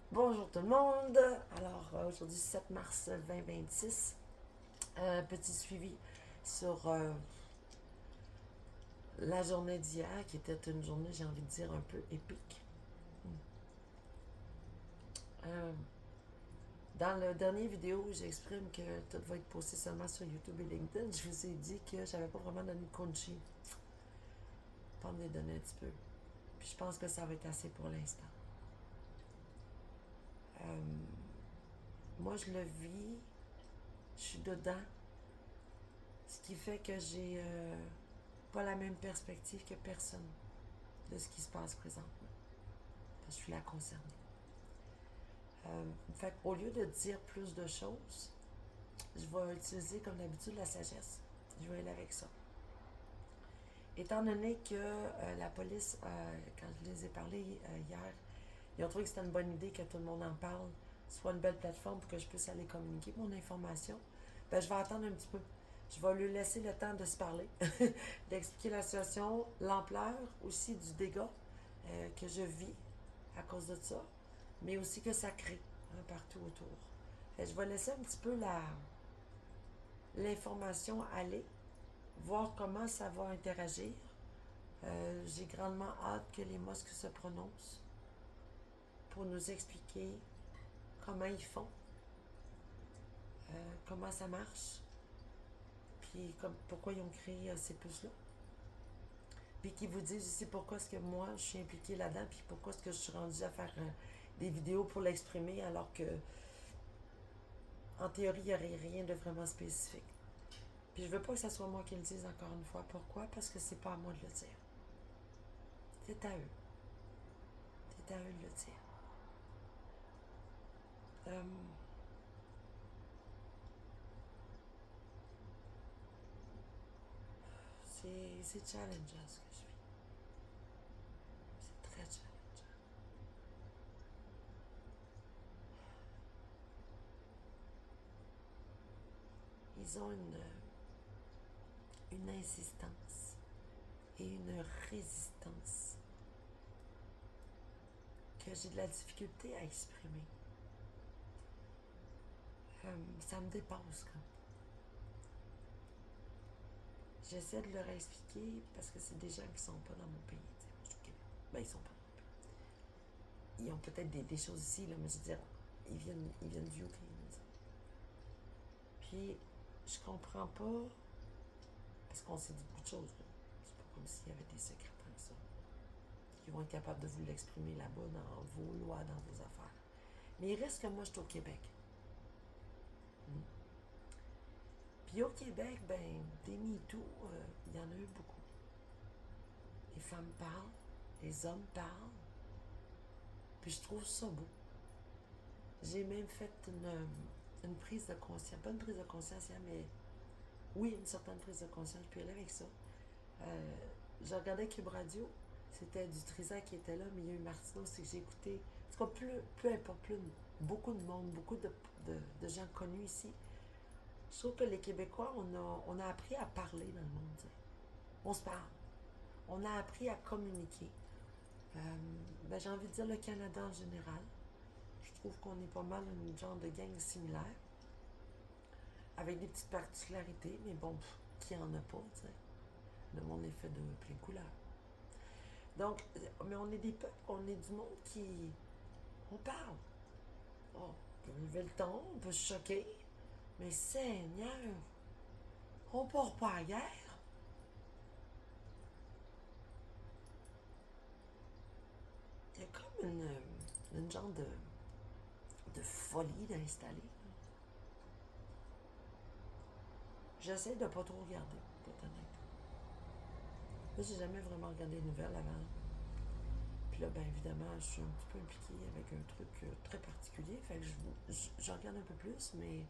Bonjour tout le monde. Alors aujourd'hui 7 mars 2026, petit suivi sur la journée d'hier qui était une journée, j'ai envie de dire, un peu épique. Euh, dans la dernière vidéo où j'exprime que tout va être posté seulement sur YouTube et LinkedIn, je vous ai dit que j'avais pas vraiment donné de congé. Pas de les donner un petit peu. Puis je pense que ça va être assez pour l'instant. Euh, Moi je le vis, je suis dedans, ce qui fait que j'ai pas la même perspective que personne de ce qui se passe présentement. Je suis là concernée. Fait qu'au lieu de dire plus de choses, je vais utiliser comme d'habitude la sagesse. Je vais aller avec ça. Étant donné que la police, quand je les ai parlé hier, ils ont trouvé que c'était une bonne idée que tout le monde en parle, soit une belle plateforme pour que je puisse aller communiquer mon information, ben, je vais attendre un petit peu. Je vais lui laisser le temps de se parler, d'expliquer la situation, l'ampleur aussi du dégât que je vis à cause de ça, mais aussi que ça crée partout autour. Je vais laisser un petit peu l'information aller, voir comment ça va interagir. J'ai grandement hâte que les mosques se prononcent pour nous expliquer comment ils font, comment ça marche, puis pourquoi ils ont créé ces puces-là. Puis qu'ils vous disent aussi pourquoi est-ce que moi je suis impliquée là-dedans, puis pourquoi est-ce que je suis rendue à faire des vidéos pour l'exprimer alors que en théorie il n'y aurait rien de vraiment spécifique. Puis je veux pas que ce soit moi qui le dise encore une fois. Pourquoi? Parce que c'est pas à moi de le dire. C'est à eux. C'est à eux de le dire. Euh, c'est challengeant ce que je vis. C'est très challengeant. Ils ont une insistance et une résistance que j'ai de la difficulté à exprimer. Ça me dépasse quand. J'essaie de leur expliquer parce que c'est des gens qui sont pas dans mon pays. Moi, je suis au Québec. Ben, ils sont pas dans mon pays. Ils ont peut-être des choses ici, là, mais je veux dire, ils viennent du UK. Puis, je comprends pas, parce qu'on s'est dit beaucoup de choses. Là. C'est pas comme s'il y avait des secrets comme ça. Ils vont être capables de vous l'exprimer là-bas, dans vos lois, dans vos affaires. Mais il reste que moi, je suis au Québec. Puis au Québec, ben, des MeToo, il y en a eu beaucoup. Les femmes parlent, les hommes parlent, puis je trouve ça beau. J'ai même fait une prise de conscience, pas une prise de conscience, mais oui, une certaine prise de conscience, puis elle avec ça. Euh, je regardais Cube Radio, c'était du Trisac qui était là, mais il y a eu Martineau, c'est que j'ai écouté. En tout cas, peu importe, beaucoup de monde, beaucoup de gens connus ici. Je trouve que les Québécois, on a appris à parler dans le monde. T'sais. On se parle. On a appris à communiquer. Euh, ben, j'ai envie de dire le Canada en général. Je trouve qu'on est pas mal une genre de gang similaire, avec des petites particularités, mais bon, qui en a pas, tu sais. Le monde est fait de plein de couleurs. Donc, mais on est des peuples, on est du monde qui. On parle. Oh, on peut lever le ton, on peut se choquer, mais Seigneur, on part pas à la guerre. Il y a comme une genre de folie d'installer. J'essaie de pas trop regarder, pour être honnête. Moi, j'ai jamais vraiment regardé les nouvelles avant. Puis là, ben évidemment, je suis un petit peu impliquée avec un truc très particulier. Fait que je regarde un peu plus, mais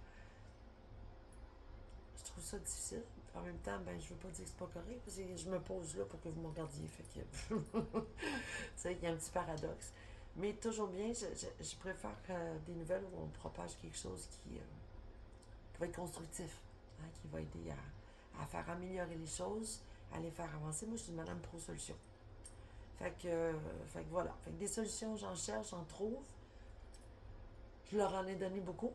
je trouve ça difficile. En même temps, ben je veux pas dire que c'est pas correct, parce que je me pose là pour que vous me regardiez. Fait que, tu sais, il y a un petit paradoxe. Mais toujours bien, je préfère des nouvelles où on propage quelque chose qui va être constructif, hein, qui va aider à faire améliorer les choses, à les faire avancer. Moi, je suis une madame pro-solution. Fait que voilà. Fait que des solutions, j'en cherche, j'en trouve. Je leur en ai donné beaucoup.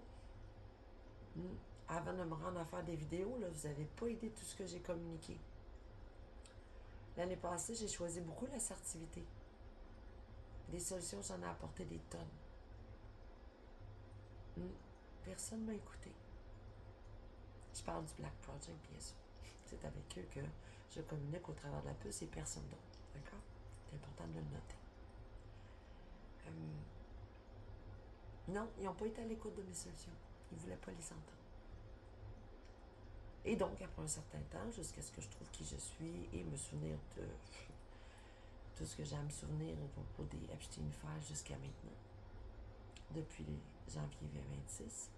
Avant de me rendre à faire des vidéos, là, vous n'avez pas aidé tout ce que j'ai communiqué. L'année passée, j'ai choisi beaucoup l'assertivité. Des solutions, j'en ai apporté des tonnes. Personne ne m'a écouté. Je parle du Black Project, bien sûr. C'est avec eux que je communique au travers de la puce et personne d'autre. D'accord? C'est important de le noter. Non, ils n'ont pas été à l'écoute de mes solutions. Ils ne voulaient pas les entendre. Et donc, après un certain temps, jusqu'à ce que je trouve qui je suis et me souvenir de tout ce que j'ai à me souvenir au propos des Epstein Files jusqu'à maintenant, depuis janvier 2026,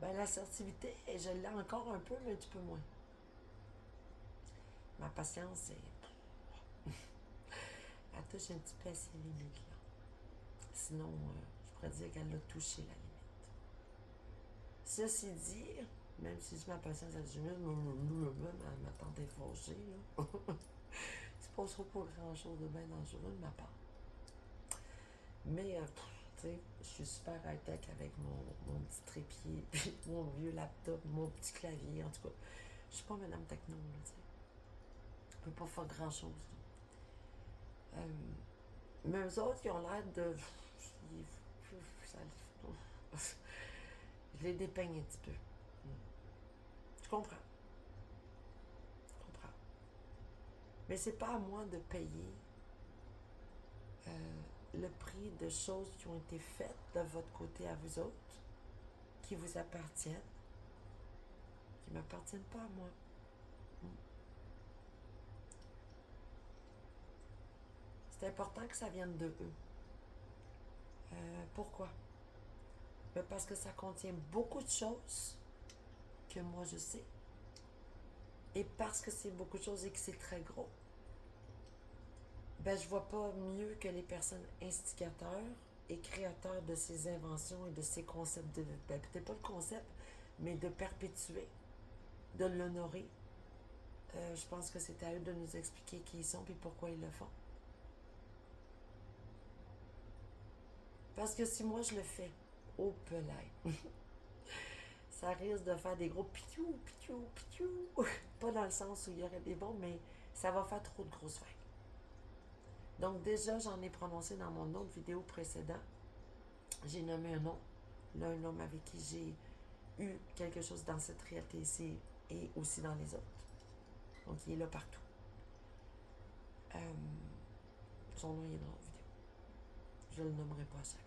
ben, l'assertivité, je l'ai encore un peu, mais un petit peu moins. Ma patience, elle touche un petit peu à ses limites, là. Sinon, je pourrais dire qu'elle l'a touché, la limite. Ceci dit, même si je ma patience à du même à ma tante est fauchée, là. Il se passera pas grand-chose de bien dangereux de ma part. Mais, tu sais, je suis super high-tech avec mon petit trépied, puis mon vieux laptop, mon petit clavier, en tout cas. Je suis pas madame techno, là, tu sais. Je peux pas faire grand-chose, là. Mais eux autres, ils ont l'air de... Je les dépeigne un petit peu. Je comprends. Je comprends. Mais c'est pas à moi de payer le prix de choses qui ont été faites de votre côté à vous autres, qui vous appartiennent, qui ne m'appartiennent pas à moi. C'est important que ça vienne de eux. Pourquoi? Ben parce que ça contient beaucoup de choses que moi je sais. Et parce que c'est beaucoup de choses et que c'est très gros, ben je vois pas mieux que les personnes instigateurs et créateurs de ces inventions et de ces concepts de... Ben peut-être pas le concept, mais de perpétuer, de l'honorer. Je pense que c'est à eux de nous expliquer qui ils sont et pourquoi ils le font. Parce que si moi je le fais, au pelay, ça risque de faire des gros pitiou, pitiou, pitiou. Pas dans le sens où il y aurait des bombes, mais ça va faire trop de grosses vagues. Donc déjà, j'en ai prononcé dans mon autre vidéo précédent. J'ai nommé un nom. Là, un homme avec qui j'ai eu quelque chose dans cette réalité-ci et aussi dans les autres. Donc, il est là partout. Son nom est dans la vidéo. Je ne le nommerai pas à chaque fois.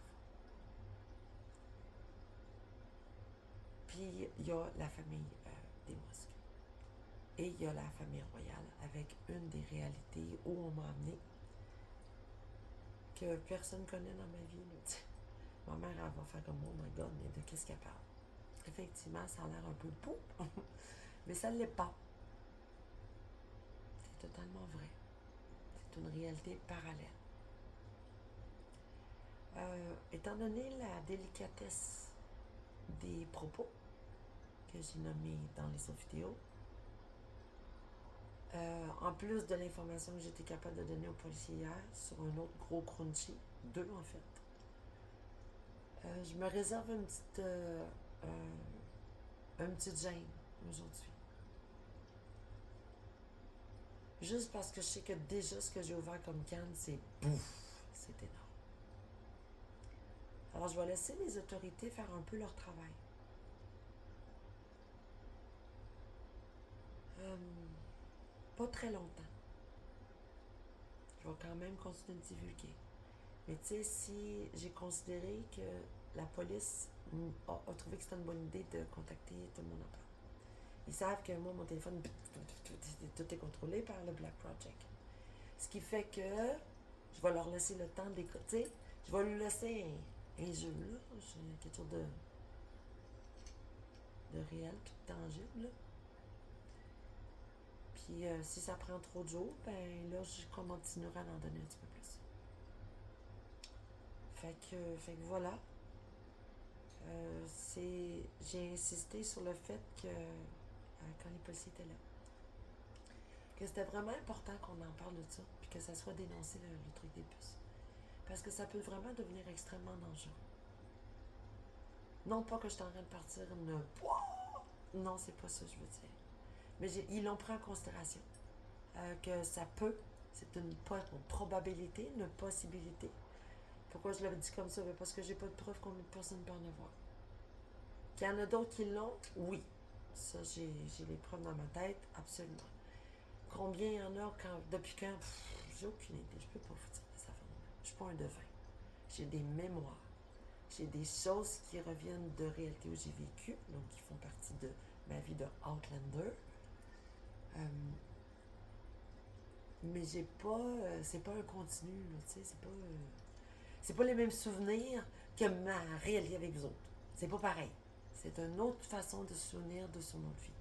Puis, il y a la famille des Mosques. Et il y a la famille royale avec une des réalités où on m'a amené que personne ne connaît dans ma vie. Là. Ma mère, elle va faire comme oh my god, mais de qu'est-ce qu'elle parle? Effectivement, ça a l'air un peu beau, mais ça ne l'est pas. C'est totalement vrai. C'est une réalité parallèle. Étant donné la délicatesse des propos que j'ai nommés dans les autres vidéos, en plus de l'information que j'étais capable de donner aux policiers hier sur un autre gros crunchy, deux en fait, je me réserve une petite gêne aujourd'hui. Juste parce que je sais que déjà ce que j'ai ouvert comme canne, c'est bouf, c'est énorme. Alors je vais laisser les autorités faire un peu leur travail. Pas très longtemps. Je vais quand même continuer de divulguer. Mais tu sais, si j'ai considéré que la police a trouvé que c'était une bonne idée de contacter tout le monde en parle. Ils savent que moi, mon téléphone, tout est contrôlé par le Black Project. Ce qui fait que je vais leur laisser le temps d'écouter. Je vais lui laisser un jeu, là. Quelque chose de réel puis de tangible, là. Puis si ça prend trop de jours, ben là, je continuerai à en donner un petit peu plus. Fait que voilà. J'ai insisté sur le fait que quand les policiers étaient là, que c'était vraiment important qu'on en parle de ça, puis que ça soit dénoncé le truc des puces. Parce que ça peut vraiment devenir extrêmement dangereux. Non pas que je suis en train de partir une... Non, c'est pas ça que je veux dire. Mais ils l'ont pris en considération. Que ça peut, c'est une probabilité, une possibilité. Pourquoi je l'avais dit comme ça? Parce que j'ai pas de preuve combien de personnes peut en avoir. Qu'il y en a d'autres qui l'ont? Oui. Ça, j'ai les preuves dans ma tête, absolument. Combien il y en a depuis quand? J'ai aucune idée. Je peux pas vous dire des affaires de même. Je suis pas un devin. J'ai des mémoires. J'ai des choses qui reviennent de réalité où j'ai vécu, donc qui font partie de ma vie de Outlander. Mais j'ai pas. C'est pas un continu, là, tu sais, c'est pas les mêmes souvenirs que ma réalité avec vous autres. C'est pas pareil. C'est une autre façon de se souvenir de son autre vie,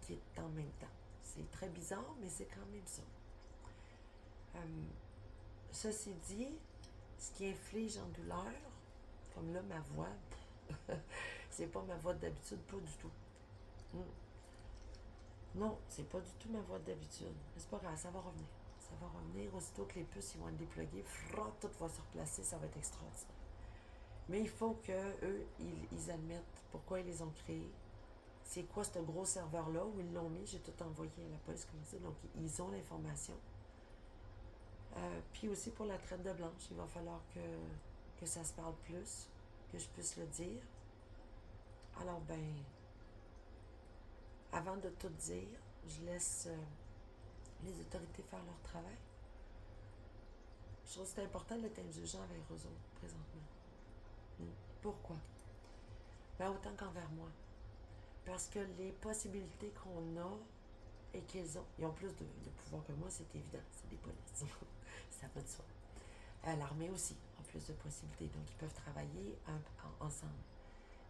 qui est en même temps. C'est très bizarre, mais c'est quand même ça. Ceci dit, ce qui inflige en douleur, comme là, ma voix, c'est pas ma voix d'habitude, pas du tout. Non, c'est pas du tout ma voix d'habitude. Mais c'est pas grave, ça va revenir. Ça va revenir aussitôt que les puces ils vont être déployées, tout va se replacer, ça va être extraordinaire. Mais il faut qu'eux, ils admettent pourquoi ils les ont créés. C'est quoi ce gros serveur-là, où ils l'ont mis, j'ai tout envoyé à la police comme ça, donc ils ont l'information. Puis aussi pour la traite de blanche, il va falloir que ça se parle plus, que je puisse le dire. Alors ben, avant de tout dire, je laisse les autorités faire leur travail. Je trouve que c'est important d'être indulgent avec eux autres, présentement. Pourquoi? Ben, autant qu'envers moi. Parce que les possibilités qu'on a et qu'ils ont, ils ont plus de pouvoir que moi, c'est évident. C'est des polices. Ça va de soi. L'armée aussi a plus de possibilités. Donc, ils peuvent travailler ensemble.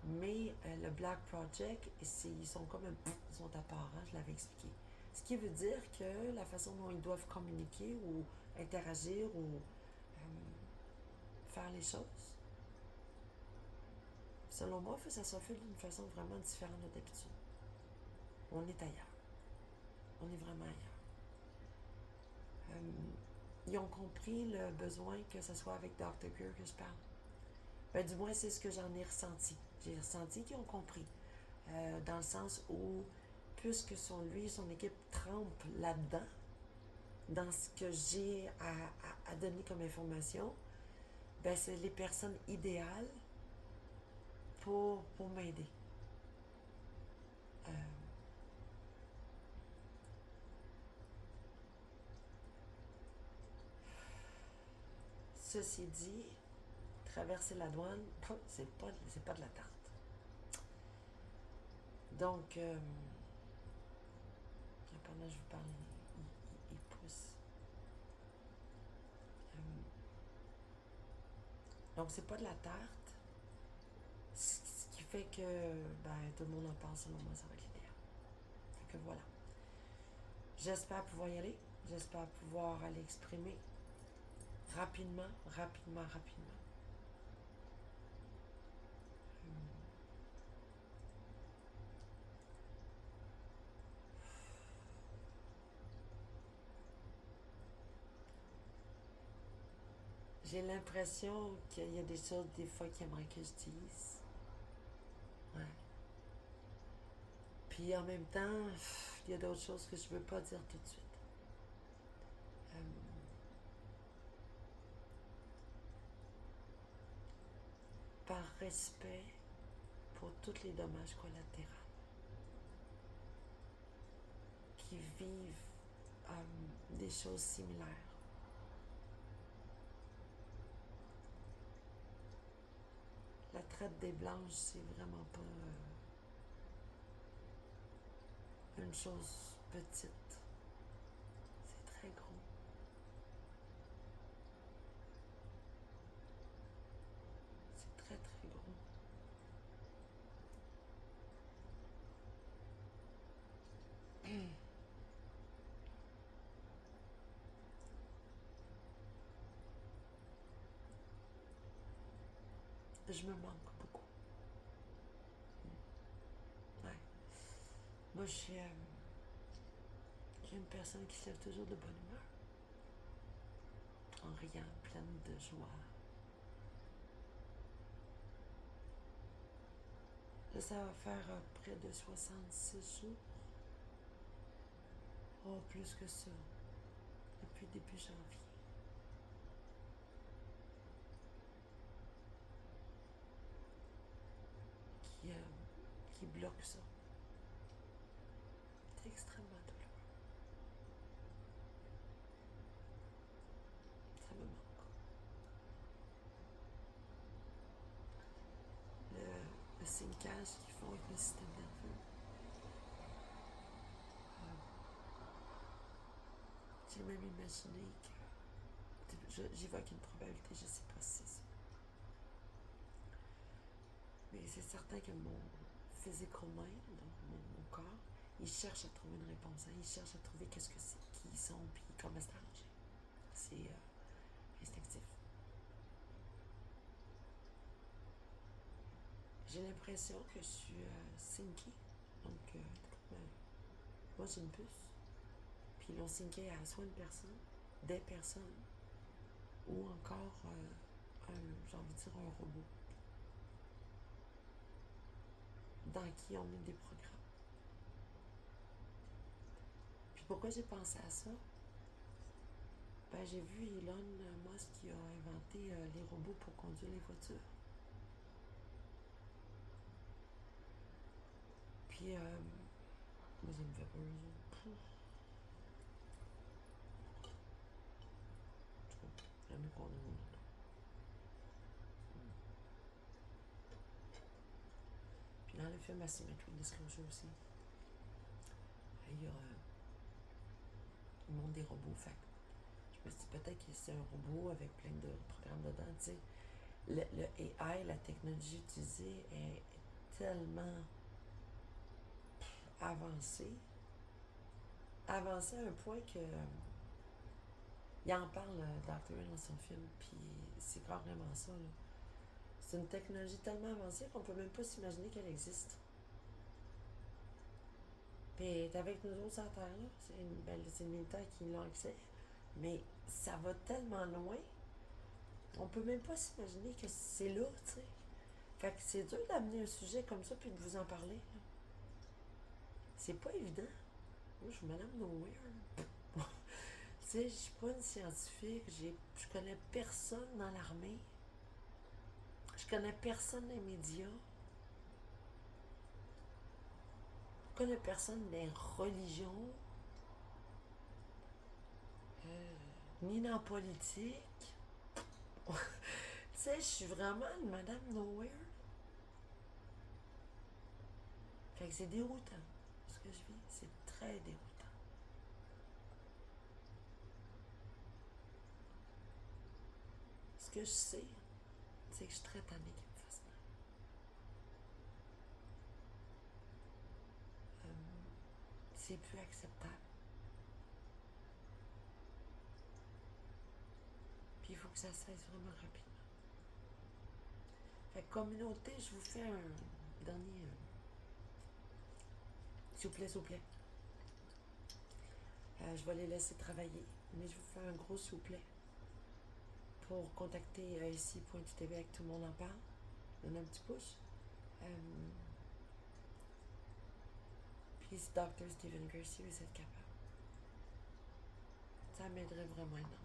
Mais le Black Project, ils sont comme ils sont à part, hein, je l'avais expliqué. Ce qui veut dire que la façon dont ils doivent communiquer ou interagir ou faire les choses, selon moi, ça se fait d'une façon vraiment différente de d'habitude. On est ailleurs. On est vraiment ailleurs. Ils ont compris le besoin que ce soit avec Dr. Greer que je parle. Ben, du moins, c'est ce que j'en ai ressenti. J'ai ressenti qu'ils ont compris. Dans le sens où, puisque lui et son équipe trempent là-dedans, dans ce que j'ai à donner comme information, ben, c'est les personnes idéales pour m'aider. Ceci dit, traverser la douane, c'est pas de la tarte. Donc, pendant que je vous parle, il pousse. Donc, c'est pas de la tarte. Ce qui fait que tout le monde en parle, selon moi, ça va être l'idéal. Fait que voilà. J'espère pouvoir y aller. J'espère pouvoir aller exprimer rapidement. J'ai l'impression qu'il y a des choses, des fois, qu'ils aimeraient que je dise. Ouais. Puis en même temps, il y a d'autres choses que je veux pas dire tout de suite. Par respect pour tous les dommages collatéraux qui vivent des choses similaires. La traite des blanches, c'est vraiment pas une chose petite. C'est très gros. C'est très, très gros. Je me manque beaucoup. Ouais. Moi, je suis une personne qui se lève toujours de bonne humeur. en riant, pleine de joie. Là, ça va faire près de 66 jours. Oh, plus que ça. Depuis début janvier. Qui bloque ça. C'est extrêmement douloureux. Ça me manque. Le syncage qu'ils font avec le système nerveux. J'ai même imaginé que j'évoque une probabilité, je ne sais pas si c'est ça. Mais c'est certain que mon physical mind, mon corps, il cherche à trouver une réponse. Hein? Il cherche à trouver qu'est-ce que c'est, qui ils sont, puis comment c'est arrangé. C'est instinctif. J'ai l'impression que je suis syncée. Donc, moi j'ai une puce. Puis ils l'ont syncé à soit une personne, des personnes, ou encore j'ai envie de dire un robot. Dans qui on met des programmes. Puis pourquoi j'ai pensé à ça? Ben, j'ai vu Elon Musk qui a inventé les robots pour conduire les voitures. Puis, moi, ça me fait peur. J'aime mieux conduire mon auto. Puis dans le film Asymmetry Disclosure aussi, il y a le monde des robots. Fait je me suis dit peut-être que c'est un robot avec plein de programmes dedans. Tu sais, le AI, la technologie utilisée est tellement avancée à un point que il en parle, Dr. dans son film, puis c'est carrément ça. Là. C'est une technologie tellement avancée qu'on peut même pas s'imaginer qu'elle existe. Puis elle est avec nous autres sur la Terre, là. C'est le militaire qui l'a accès. Mais ça va tellement loin, on peut même pas s'imaginer que c'est là, tu sais. Fait que c'est dur d'amener un sujet comme ça puis de vous en parler. Là. C'est pas évident. Moi, je suis Madame Nowhere. Tu sais, je suis pas une scientifique. Je connais personne dans l'armée. Je connais personne dans les médias. Je connais personne dans les religions. Ni dans la politique. Tu sais, je suis vraiment une Madame Nowhere. Fait que c'est déroutant. Ce que je vis, c'est très déroutant. Ce que je sais, c'est que je suis très tannée qu'ils me fassent mal. C'est plus acceptable. Puis il faut que ça cesse vraiment rapidement. Fait que communauté, je vous fais un dernier... s'il vous plaît, s'il vous plaît. Je vais les laisser travailler, mais je vous fais un gros s'il vous plaît pour contacter ici.tv avec tout le monde en parle. Donne un petit pouce. Puis Dr. Stephen Greer, si vous êtes capable. Ça m'aiderait vraiment énormément.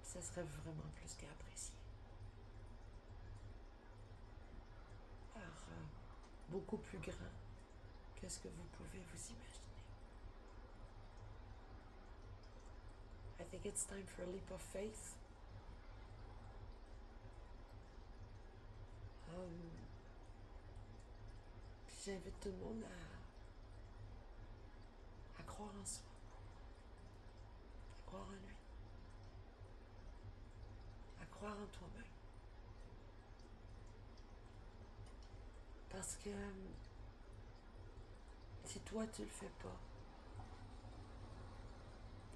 Puis ça serait vraiment plus qu'apprécié. Alors, beaucoup plus grand que ce que vous pouvez vous imaginer. I think it's time for a leap of faith. Puis j'invite tout le monde à croire en soi, à croire en lui, à croire en toi-même. Parce que si toi tu le fais pas,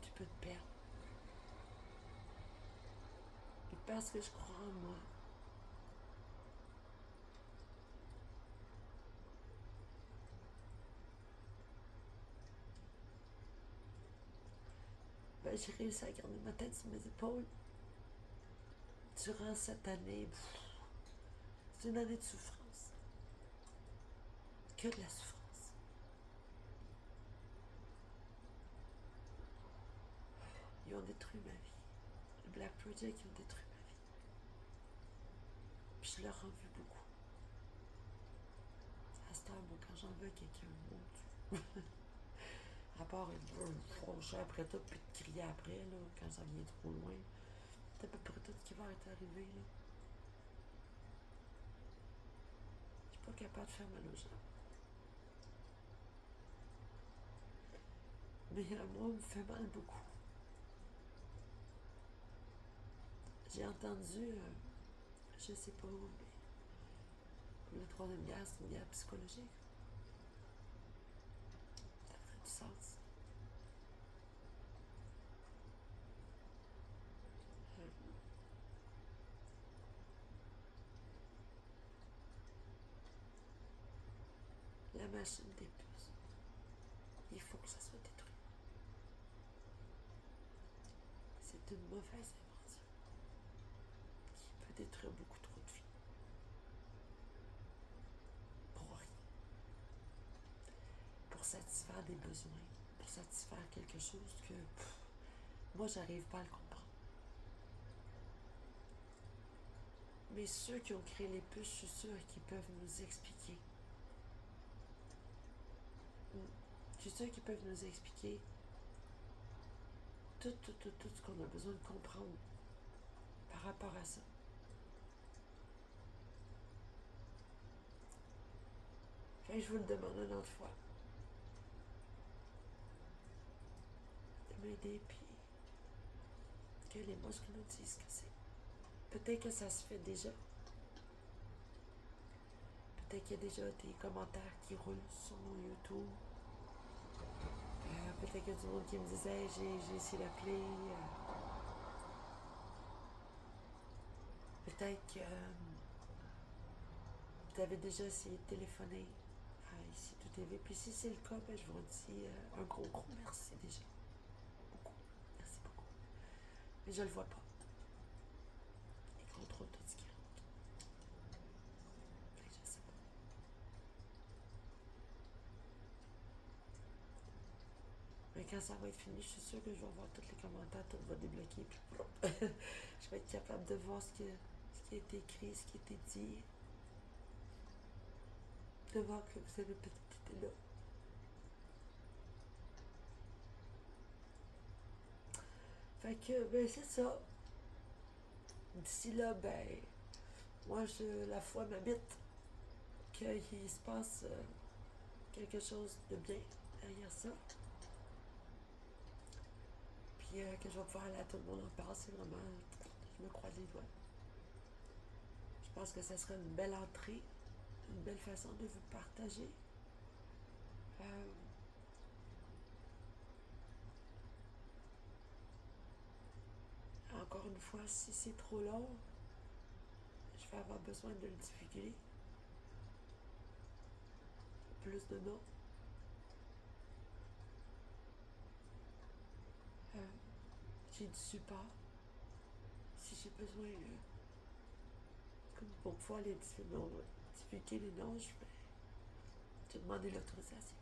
tu peux te perdre. Et parce que je crois en moi, ben j'ai réussi à garder ma tête sur mes épaules. Durant cette année, c'est une année de souffrance. Que de la souffrance. Ils ont détruit ma vie. Le Black Project, ils ont détruit ma vie. Puis je leur en veux beaucoup. À cette heure, moi, quand j'en veux à quelqu'un, mon Dieu. À part me froncher après tout, puis de crier après, là, quand ça vient trop loin. C'est à peu près tout ce qui va être arrivé, là. Je suis pas capable de faire mal aux gens. Mais moi, on me fait mal beaucoup. J'ai entendu, je sais pas où, mais la troisième guerre, c'est une guerre psychologique. Ça ferait du sens. La machine des puces, il faut que ça soit détruit. C'est une mauvaise invention qui peut détruire beaucoup trop de vies. Pour rien. Pour satisfaire des besoins, pour satisfaire quelque chose que moi, j'arrive pas à le comprendre. Mais ceux qui ont créé les puces, je suis sûre qu'ils peuvent nous expliquer. Je suis sûre qu'ils peuvent nous expliquer tout ce qu'on a besoin de comprendre par rapport à ça. Fait que je vous le demande une autre fois. De m'aider, puis que les muscles nous disent ce que c'est. Peut-être que ça se fait déjà. Peut-être qu'il y a déjà des commentaires qui roulent sur mon YouTube. Peut-être qu'il y a du monde qui me disait j'ai essayé d'appeler. Peut-être que vous avez déjà essayé de téléphoner à Ici Tout TV. Puis si c'est le cas, ben, je vous dis un gros merci déjà. Beaucoup. Merci beaucoup. Mais je le vois pas. Il contrôle tout ce qui rentre. Fait que je sais pas. Mais quand ça va être fini, je suis sûre que je vais voir tous les commentaires, tout va débloquer. Puis je vais être capable de voir ce qui a été écrit, ce qui a été dit. De voir que vous avez peut-être été là. Fait que, ben c'est ça. D'ici là, ben, moi, la foi m'habite qu'il se passe quelque chose de bien derrière ça. Puis que je vais pouvoir aller à tout le monde en parler, c'est vraiment, je me croise les doigts. Je pense que ça sera une belle entrée, une belle façon de vous partager. Encore une fois, si c'est trop long, je vais avoir besoin de le divulguer. Plus de noms. J'ai du support. Si j'ai besoin, comme pour pouvoir les divulguer les noms, je vais demander l'autorisation.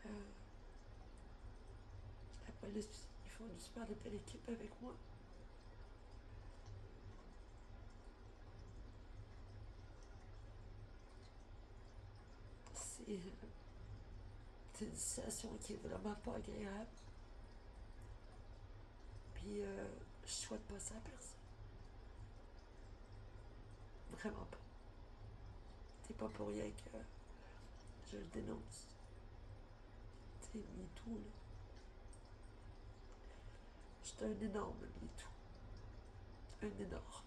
La police, ils font une super belle équipe avec moi. C'est une situation qui est vraiment pas agréable. Puis je souhaite pas ça à personne. Vraiment pas. C'est pas pour rien que je le dénonce. C'est MeToo, là. J'étais un énorme MeToo. Un énorme.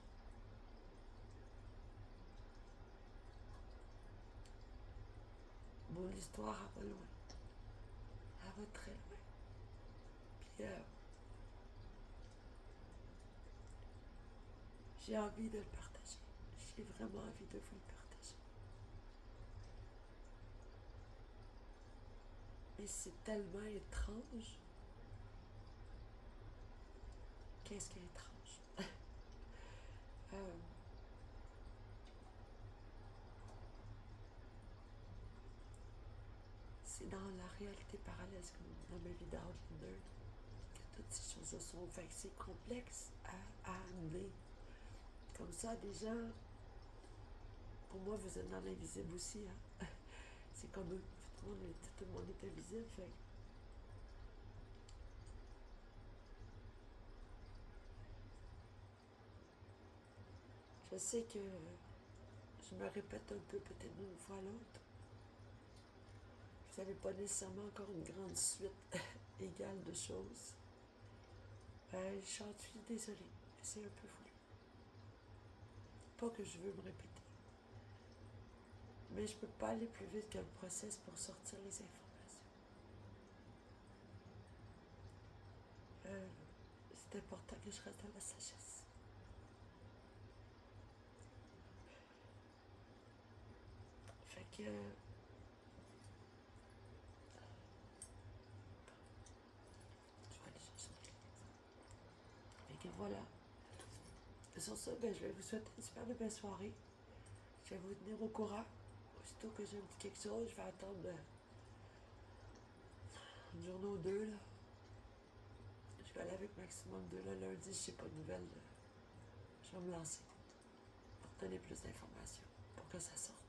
Mon histoire, elle va loin. Elle va très loin. Puis j'ai envie de le partager. J'ai vraiment envie de vous le partager. Mais Et c'est tellement étrange. Qu'est-ce qui est étrange? Euh, c'est dans la réalité parallèle, comme dans ma vie d'Outlander, que toutes ces choses-là sont. Fait que c'est complexe à amener. Comme ça, des gens, pour moi, vous êtes dans l'invisible aussi. Hein? C'est comme eux. Tout le monde est invisible. Fait je sais que je me répète un peu, peut-être d'une fois à l'autre. Vous n'avez pas nécessairement encore une grande suite égale de choses. Je suis désolée. C'est un peu fou. Pas que je veux me répéter. Mais je peux pas aller plus vite que le process pour sortir les informations. C'est important que je reste dans la sagesse. Fait que... je vais aller chercher mes clés. Fait que voilà. Sur ça, je vais vous souhaiter une super belle soirée. Je vais vous tenir au courant. Aussitôt que je me dis quelque chose, je vais attendre une journée ou deux. Là. Je vais aller avec maximum 2 là, lundi, je sais pas de nouvelles. Je vais me lancer pour donner plus d'informations, pour que ça sorte.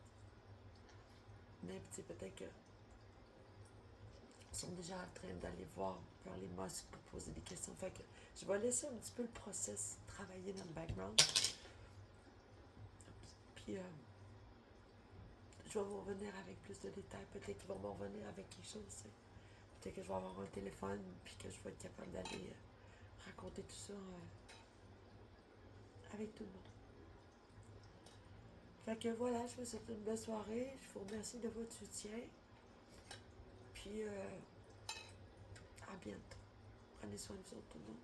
Mais peut-être qu'ils sont déjà en train d'aller voir vers les mosques pour poser des questions. Fait que je vais laisser un petit peu le process travailler dans le background. Puis je vais vous revenir avec plus de détails. Peut-être qu'ils vont me revenir avec quelque chose. Peut-être que je vais avoir un téléphone, puis que je vais être capable d'aller raconter tout ça avec tout le monde. Fait que voilà, je vous souhaite une belle soirée. Je vous remercie de votre soutien. Puis à bientôt. Prenez soin de vous tout le monde.